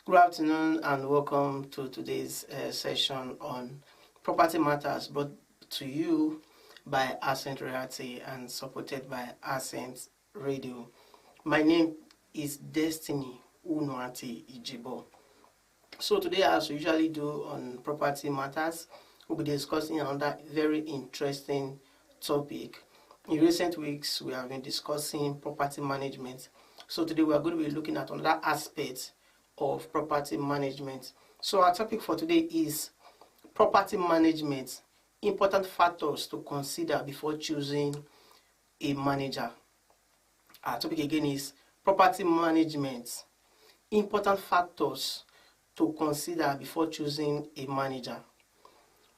Good afternoon and welcome to today's session on property matters brought to you by Accent Reality and supported by Accent Radio. My name is Destiny Unuati Ijibo. So today, as we usually do on property matters, we'll be discussing another very interesting topic. In recent weeks, we have been discussing property management. So today we are going to be looking at another aspect of property management. So our topic for today is property management, important factors to consider before choosing a manager. Our topic again is property management, important factors to consider before choosing a manager.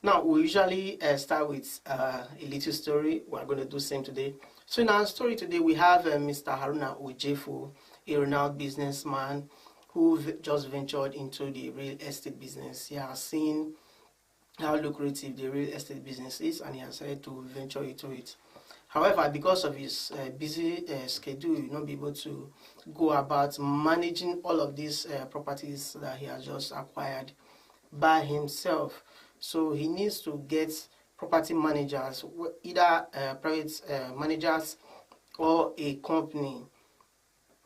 Now, we usually start with a little story. We're going to do the same today. So in our story today, we have Mr. Haruna Ojefu, a renowned businessman who just ventured into the real estate business. He has seen how lucrative the real estate business is and he has decided to venture into it. However, because of his busy schedule, he will not be able to go about managing all of these properties that he has just acquired by himself. So he needs to get property managers, either private managers or a company.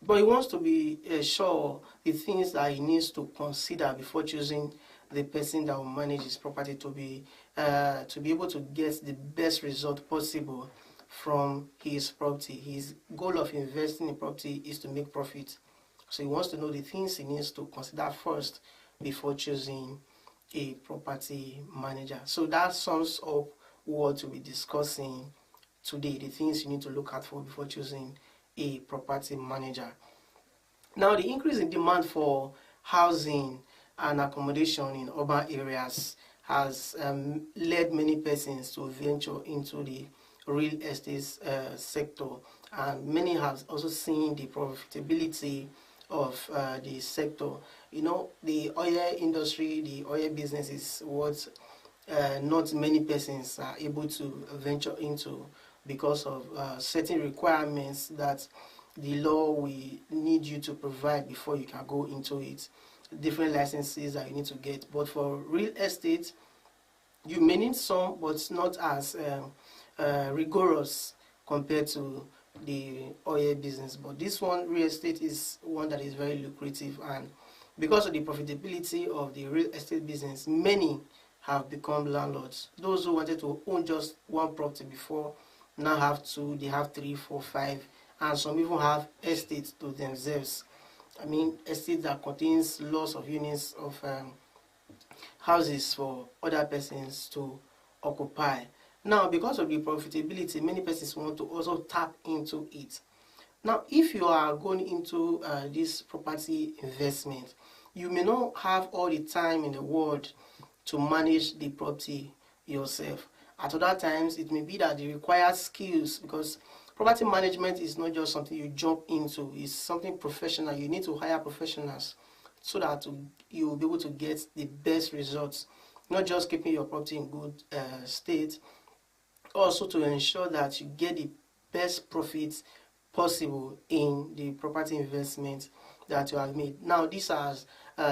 But he wants to be sure the things that he needs to consider before choosing the person that will manage his property to be able to get the best result possible from his property. His goal of investing in property is to make profit. So he wants to know the things he needs to consider first before choosing a property manager. So that sums up what we'll be discussing today, the things you need to look out for before choosing a property manager. Now, the increase in demand for housing and accommodation in urban areas has led many persons to venture into the real estate sector, and many have also seen the profitability of the sector. You know, the oil industry, the oil business is what not many persons are able to venture into because of certain requirements that the law will need you to provide before you can go into it. Different licenses that you need to get. But for real estate, you may need some, but not as rigorous compared to the oil business. But this one, real estate, is one that is very lucrative, and because of the profitability of the real estate business, many have become landlords. Those who wanted to own just one property before now have two, they have 3, 4, 5, and some even have estates to themselves. I mean, estates that contains lots of units of houses for other persons to occupy. Now, because of the profitability, many persons want to also tap into it. Now, if you are going into this property investment, you may not have all the time in the world to manage the property yourself. At other times, it may be that it requires skills, because property management is not just something you jump into. It's something professional. You need to hire professionals so that you will be able to get the best results, not just keeping your property in good state, also to ensure that you get the best profits possible in the property investment that you have made. Now, this has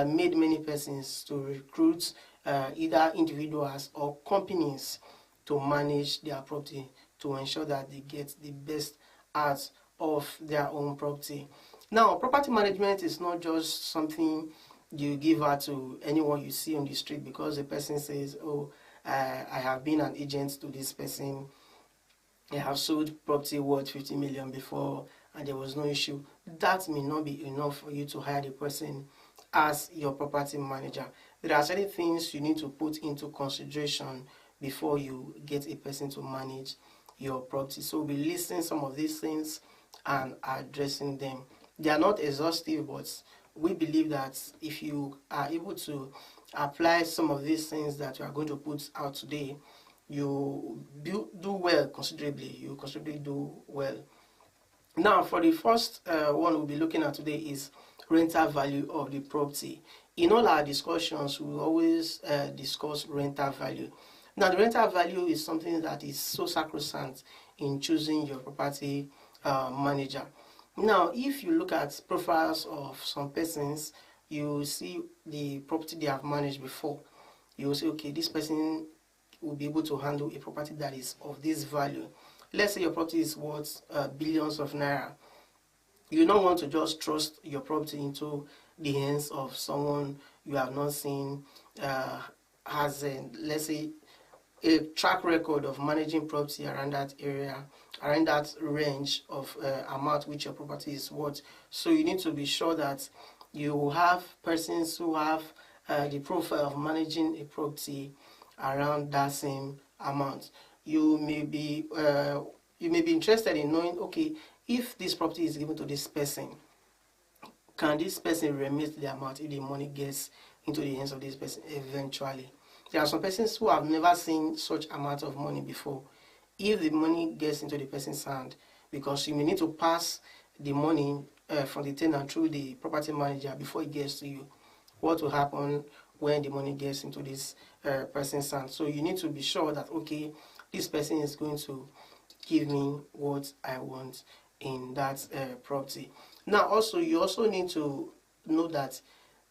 made many persons to recruit either individuals or companies to manage their property, to ensure that they get the best out of their own property. Now, property management is not just something you give out to anyone you see on the street because the person says, oh, I have been an agent to this person, I have sold property worth 50 million before and there was no issue. That may not be enough for you to hire the person as your property manager. There are certain things you need to put into consideration before you get a person to manage your property. So we'll be listing some of these things and addressing them. They are not exhaustive, but we believe that if you are able to apply some of these things that we are going to put out today, you do well considerably. You considerably do well. Now, for the first one we'll be looking at today is rental value of the property. In all our discussions, we always discuss rental value. Now, the rental value is something that is so sacrosanct in choosing your property manager. Now, if you look at profiles of some persons, you see the property they have managed before, you will say, okay, this person will be able to handle a property that is of this value. Let's say your property is worth billions of naira. You don't want to just trust your property into the hands of someone you have not seen, has let's say a track record of managing property around that area, around that range of amount which your property is worth. So you need to be sure that you have persons who have the profile of managing a property around that same amount. You may be interested in knowing, okay, if this property is given to this person, can this person remit the amount if the money gets into the hands of this person eventually? There are some persons who have never seen such amount of money before. If the money gets into the person's hand, because you may need to pass the money from the tenant through the property manager before it gets to you, what will happen when the money gets into this person's hand? So you need to be sure that, okay, this person is going to give me what I want in that property. Now also, you also need to know that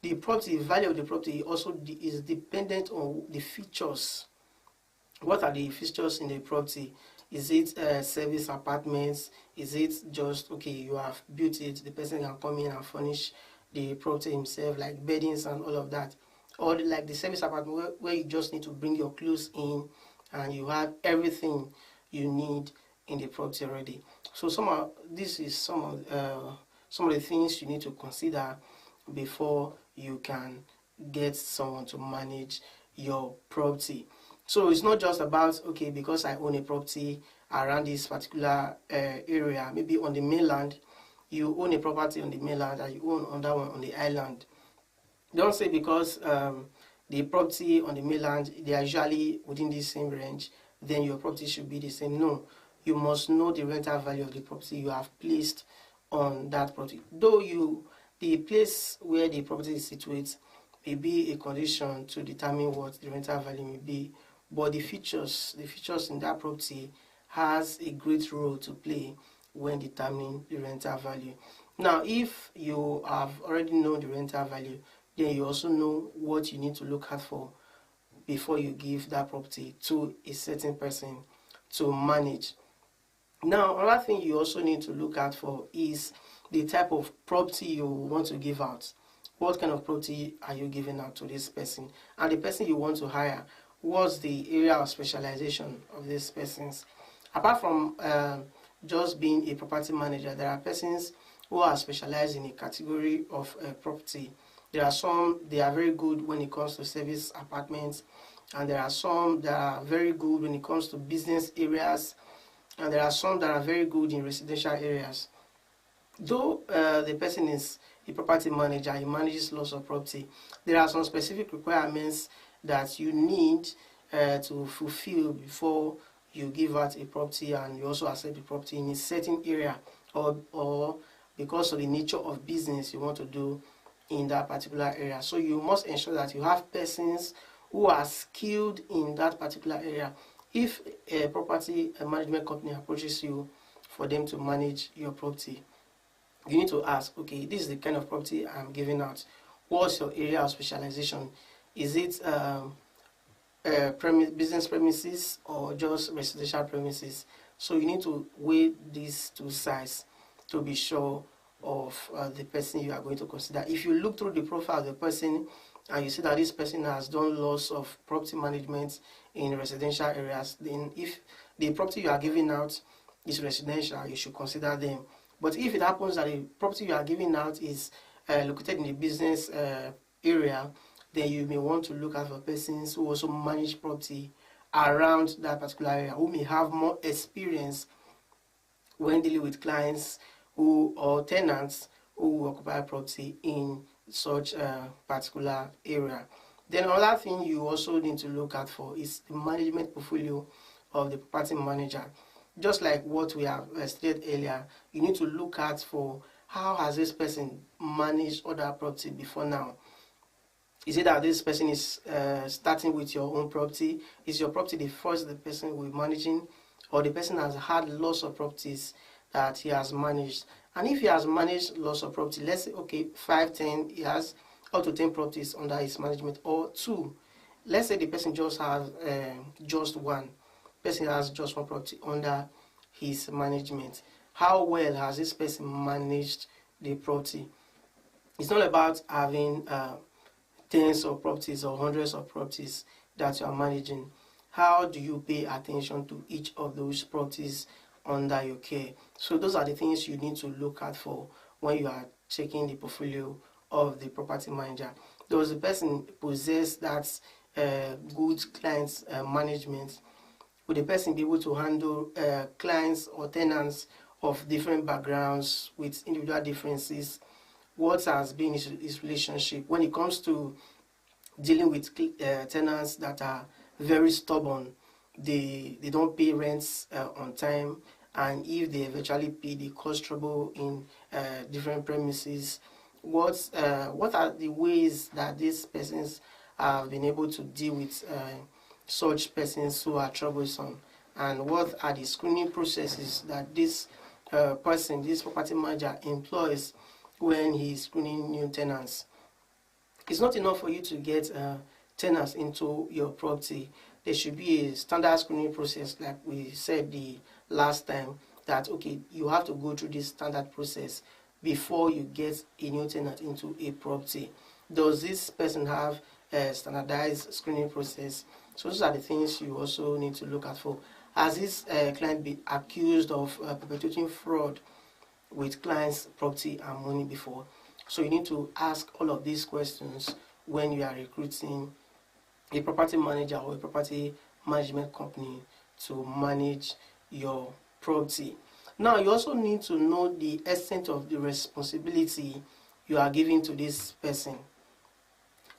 the property, value of the property also is dependent on the features. What are the features in the property? Is it service apartments? Is it just, okay, you have built it, the person can come in and furnish the property himself, like beddings and all of that? Or like the service apartment where you just need to bring your clothes in and you have everything you need in the property already. So some of the things you need to consider before you can get someone to manage your property. So it's not just about, okay, because I own a property around this particular area, maybe on the mainland, you own a property on the mainland and you own another one on the island. Don't say because the property on the mainland, they are usually within the same range, then your property should be the same. No, you must know the rental value of the property you have placed on that property. Though the place where the property is situated may be a condition to determine what the rental value may be, but the features in that property has a great role to play when determining the rental value. Now, if you have already known the rental value, then you also know what you need to look out for before you give that property to a certain person to manage. Now, another thing you also need to look out for is the type of property you want to give out. What kind of property are you giving out to this person? And the person you want to hire, what's the area of specialization of these persons? Apart from just being a property manager, there are persons who are specialized in a category of property. There are some, they are very good when it comes to service apartments, and there are some that are very good when it comes to business areas, and there are some that are very good in residential areas. Though the person is a property manager, he manages lots of property, there are some specific requirements that you need to fulfill before you give out a property and you also accept the property in a certain area, or because of the nature of business you want to do in that particular area. So you must ensure that you have persons who are skilled in that particular area. If a property management company approaches you for them to manage your property, you need to ask, okay, this is the kind of property I'm giving out. What's your area of specialization? Is it business premises or just residential premises? So you need to weigh these two sides to be sure of the person you are going to consider. If you look through the profile of the person and you see that this person has done lots of property management in residential areas, then if the property you are giving out is residential, you should consider them. But if it happens that the property you are giving out is located in the business area, then you may want to look at for persons who also manage property around that particular area, who may have more experience when dealing with clients or tenants who occupy property in such a particular area. Then another thing you also need to look at for is the management portfolio of the property manager. Just like what we have stated earlier, you need to look at for how has this person managed other property before now. Is it that this person is starting with your own property? Is your property the first the person will be managing, or the person has had lots of properties that he has managed? And if he has managed lots of property, let's say, okay, 5, 10, he has up to 10 properties under his management, or 2, let's say the person just has just one. Person has just one property under his management. How well has this person managed the property? It's not about having tens of properties or hundreds of properties that you are managing. How do you pay attention to each of those properties under your care? So those are the things you need to look at for when you are checking the portfolio of the property manager. Does the person possess that good clients management? Will the person be able to handle clients or tenants of different backgrounds with individual differences? What has been his relationship when it comes to dealing with tenants that are very stubborn? They don't pay rents on time, and if they eventually pay, they cause trouble in different premises. What are the ways that these persons have been able to deal with such persons who are troublesome, and what are the screening processes that this this property manager employs when he's screening new tenants? It's not enough for you to get tenants into your property. There should be a standard screening process, like we said the last time, that okay, you have to go through this standard process before you get a new tenant into a property. Does this person have a standardized screening process? So those are the things you also need to look at for. Has this client been accused of perpetrating fraud with clients' property and money before? So you need to ask all of these questions when you are recruiting a property manager or a property management company to manage your property. Now, you also need to know the extent of the responsibility you are giving to this person.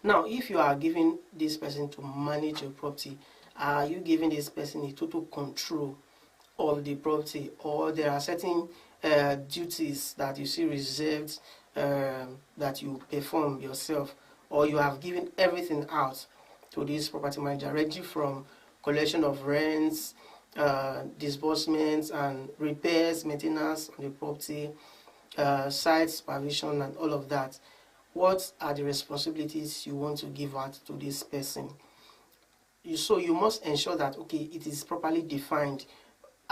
Now, if you are giving this person to manage your property, are you giving this person a total control of the property, or there are certain duties that you see reserved that you perform yourself, or you have given everything out to this property manager, ranging from collection of rents, disbursements and repairs, maintenance on the property, site supervision and all of that? What are the responsibilities you want to give out to this person? So you must ensure that okay, it is properly defined.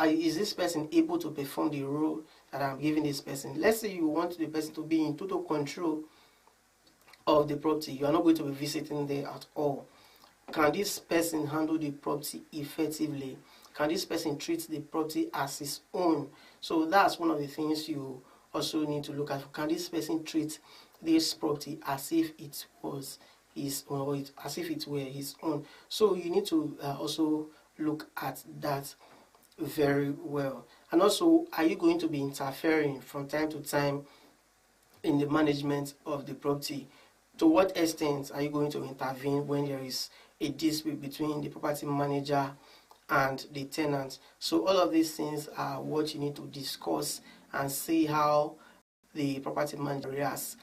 Is this person able to perform the role that I'm giving this person? Let's say you want the person to be in total control of the property. You are not going to be visiting there at all. Can this person handle the property effectively? Can this person treat the property as his own? So that's one of the things you also need to look at. Can this person treat this property as if it was his own, or as if it were his own? So you need to also look at that very well. And also, are you going to be interfering from time to time in the management of the property? To what extent are you going to intervene when there is a dispute between the property manager and the tenant? So all of these things are what you need to discuss and see how the property manager reacts.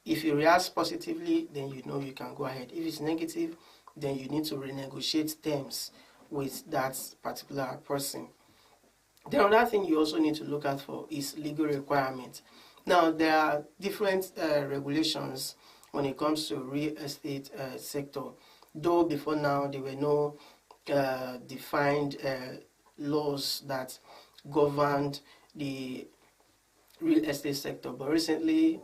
If he reacts positively, then you know you can go ahead. If it's negative, then you need to renegotiate terms with that particular person. The other thing you also need to look at for is legal requirements. Now, there are different regulations when it comes to real estate sector. Though before now there were no defined laws that governed the real estate sector, but recently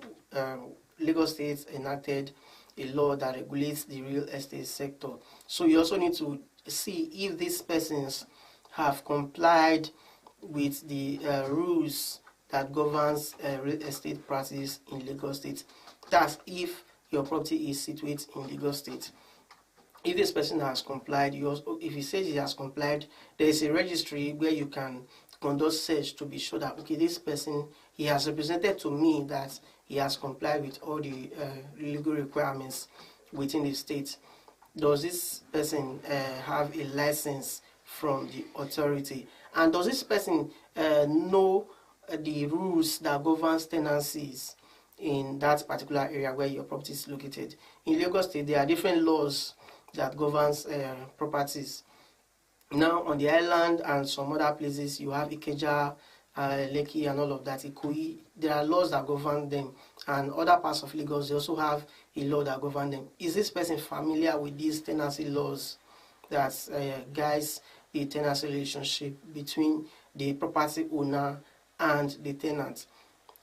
Lagos State enacted a law that regulates the real estate sector. So you also need to see if these persons have complied with the rules that governs real estate practice in Lagos State. That's if your property is situated in Lagos State. If this person has complied, if he says he has complied, there is a registry where you can conduct search to be sure that okay, this person, he has represented to me that he has complied with all the legal requirements within the state. Does this person have a license from the authority? And does this person know the rules that governs tenancies in that particular area where your property is located? In Lagos State, there are different laws that governs properties. Now, on the island and some other places, you have Ikeja Lekki and all of that, Ikoyi, there are laws that govern them, and other parts of Lagos, they also have a law that govern them. Is this person familiar with these tenancy laws that guides the tenancy relationship between the property owner and the tenant?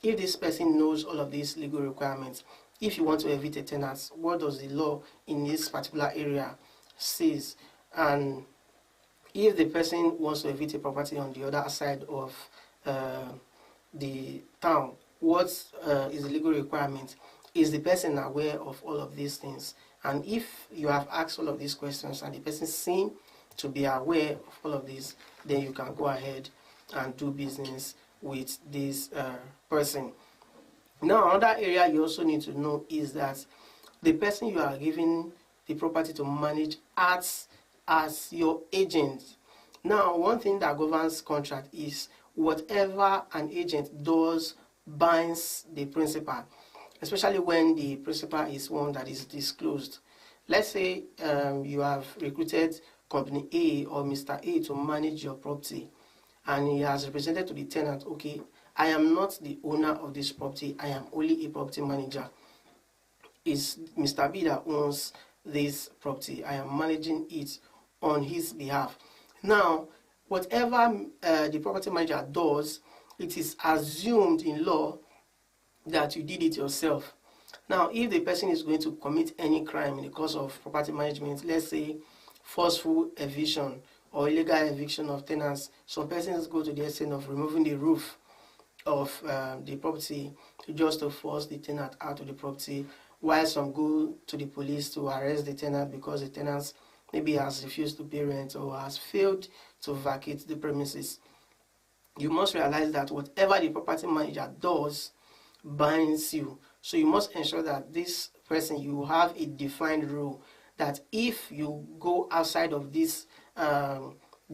If this person knows all of these legal requirements, if you want to evict a tenant, what does the law in this particular area says? And if the person wants to evict a property on the other side of the town, what is the legal requirement? Is the person aware of all of these things? And if you have asked all of these questions and the person seems to be aware of all of this, then you can go ahead and do business with this person. Now, another area you also need to know is that the person you are giving the property to manage acts as your agent. Now, one thing that governs contract is whatever an agent does binds the principal, especially when the principal is one that is disclosed. Let's say you have recruited company A or Mr. A to manage your property, and he has represented to the tenant, okay, I am not the owner of this property, I am only a property manager. It's Mr. B that owns this property, I am managing it on his behalf. Now, whatever the property manager does, it is assumed in law that you did it yourself. Now, if the person is going to commit any crime in the course of property management, let's say forceful eviction or illegal eviction of tenants, some persons go to the extent of removing the roof of the property just to force the tenant out of the property, while some go to the police to arrest the tenant because the tenant maybe has refused to pay rent or has failed to vacate the premises. You must realize that whatever the property manager does binds you. So you must ensure that this person, you have a defined rule, that if you go outside of this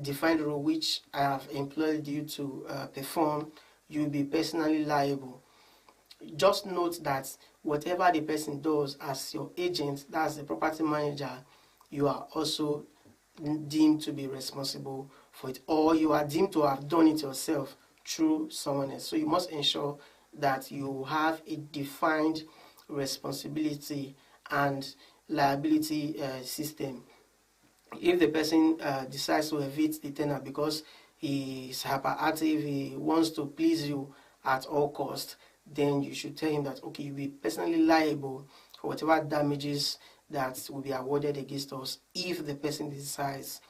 defined rule which I have employed you to perform, you will be personally liable. Just note that whatever the person does as your agent, that's the property manager, you are also deemed to be responsible for it, or you are deemed to have done it yourself through someone else. So you must ensure that you have a defined responsibility and liability system. If the person decides to evict the tenant because he is hyperactive, he wants to please you at all costs, then you should tell him that, okay, you'll be personally liable for whatever damages that will be awarded against us if the person decides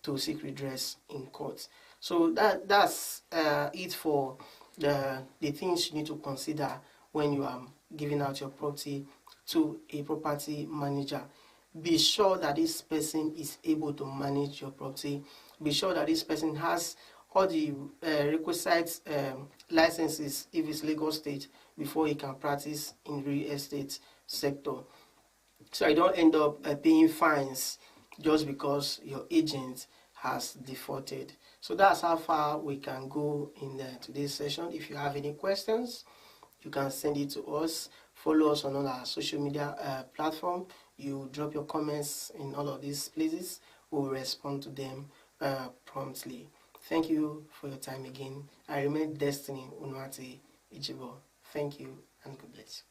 to seek redress in court. So that's it for the things you need to consider when you are giving out your property to a property manager. Be sure that this person is able to manage your property. Be sure that this person has all the requisite licenses if it's Lagos State before he can practice in real estate sector. So I don't end up paying fines just because your agent has defaulted. So that's how far we can go in today's session. If you have any questions, you can send it to us. Follow us on all our social media platform. You drop your comments in all of these places. We'll respond to them promptly. Thank you for your time again. I remain Destiny Unuati Ichibo. Thank you and God bless you.